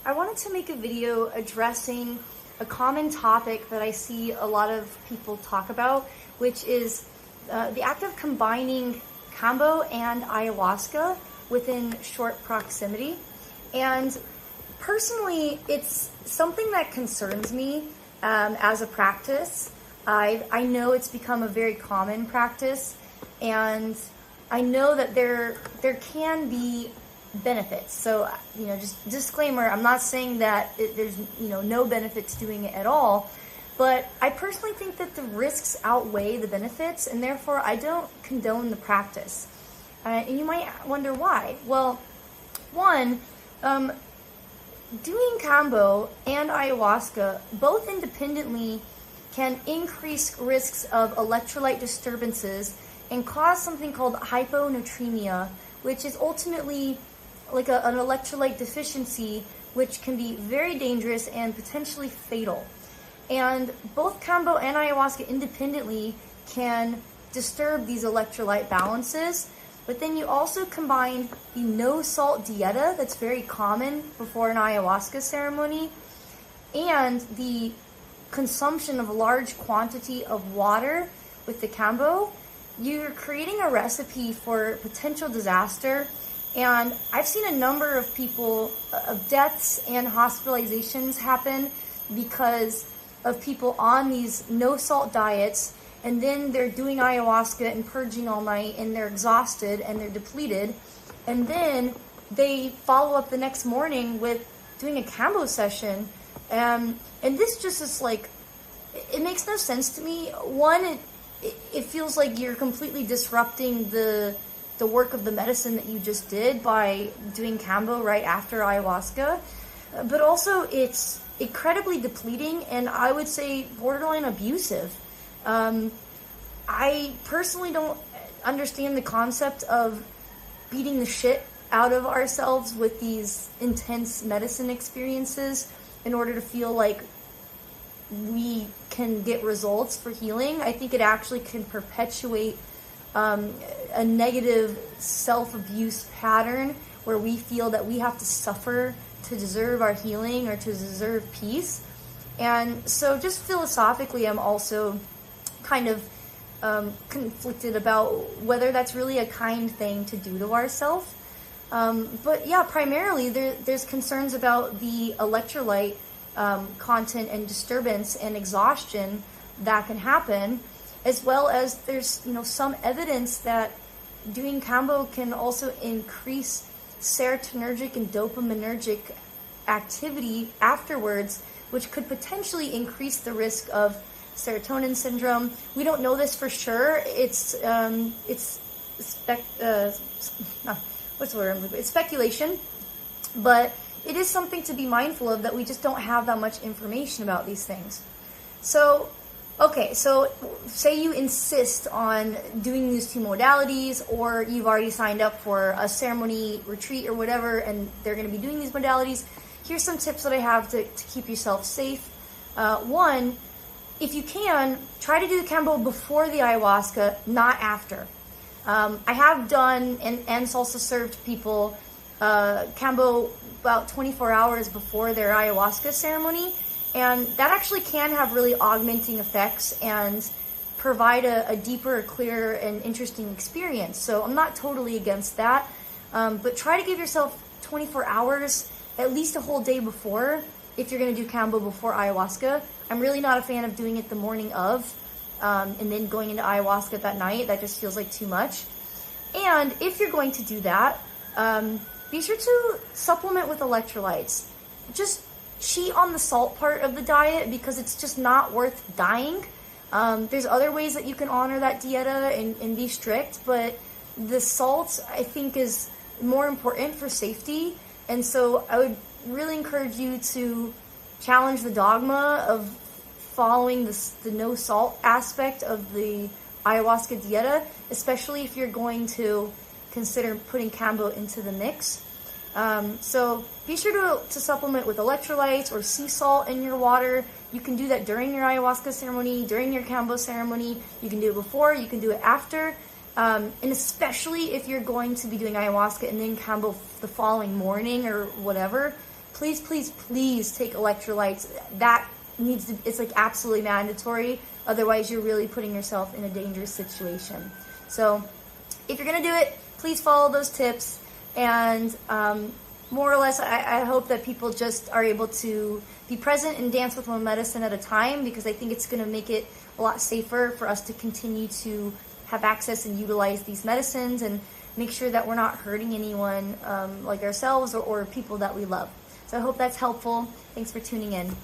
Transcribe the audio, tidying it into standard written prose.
I wanted to make a video addressing a common topic that I see a lot of people talk about, which is the act of combining Kambo and Ayahuasca within short proximity. And personally, it's something that concerns me as a practice. I know it's become a very common practice, and I know that there can be benefits. So, just disclaimer, I'm not saying that there's, no benefit to doing it at all, but I personally think that the risks outweigh the benefits, and therefore I don't condone the practice. And you might wonder why. Well, one, doing Kambo and Ayahuasca, both independently, can increase risks of electrolyte disturbances and cause something called hyponatremia, which is ultimately like an electrolyte deficiency, which can be very dangerous and potentially fatal. And both Kambo and Ayahuasca independently can disturb these electrolyte balances, but then you also combine the no-salt dieta that's very common before an Ayahuasca ceremony and the consumption of a large quantity of water with the Kambo. You're creating a recipe for potential disaster. And I've seen a number of people, of deaths and hospitalizations happen because of people on these no-salt diets, and then they're doing ayahuasca and purging all night, and they're exhausted and they're depleted, and then they follow up the next morning with doing a Kambo session. And this just is like, it makes no sense to me. One, it feels like you're completely disrupting the work of the medicine that you just did by doing Kambo right after ayahuasca, but also it's incredibly depleting and I would say borderline abusive. I personally don't understand the concept of beating the shit out of ourselves with these intense medicine experiences in order to feel like we can get results for healing. I think it actually can perpetuate a negative self-abuse pattern where we feel that we have to suffer to deserve our healing or to deserve peace. And so just philosophically, I'm also kind of conflicted about whether that's really a kind thing to do to ourselves. But yeah, primarily there's concerns about the electrolyte content and disturbance and exhaustion that can happen, as well as there's some evidence that doing Kambo can also increase serotonergic and dopaminergic activity afterwards, which could potentially increase the risk of serotonin syndrome. We don't know this for sure. It's speculation, but it is something to be mindful of, that we just don't have that much information about these things. So say you insist on doing these two modalities, or you've already signed up for a ceremony retreat or whatever, and they're going to be doing these modalities. Here's some tips that I have to keep yourself safe. One, if you can, try to do the Kambo before the ayahuasca, not after. I have done and also served people Kambo about 24 hours before their ayahuasca ceremony, and that actually can have really augmenting effects and provide a deeper, clearer, and interesting experience. So I'm not totally against that, but try to give yourself 24 hours, at least a whole day before, if you're going to do Kambo before ayahuasca. I'm really not a fan of doing it the morning of, and then going into ayahuasca that night. That just feels like too much. And if you're going to do that, be sure to supplement with electrolytes. Just cheat on the salt part of the diet, because it's just not worth dying. There's other ways that you can honor that dieta and be strict, but the salt, I think, is more important for safety. And so I would really encourage you to challenge the dogma of following the no salt aspect of the ayahuasca dieta, especially if you're going to consider putting Kambo into the mix. So be sure to supplement with electrolytes or sea salt in your water. You can do that during your ayahuasca ceremony, during your Kambo ceremony. You can do it before, you can do it after. And especially if you're going to be doing ayahuasca and then Kambo the following morning or whatever, please, please, please take electrolytes. That needs to, it's like absolutely mandatory. Otherwise, you're really putting yourself in a dangerous situation. So if you're going to do it, please follow those tips. And more or less, I hope that people just are able to be present and dance with one medicine at a time, because I think it's going to make it a lot safer for us to continue to have access and utilize these medicines and make sure that we're not hurting anyone like ourselves or people that we love. So I hope that's helpful. Thanks for tuning in.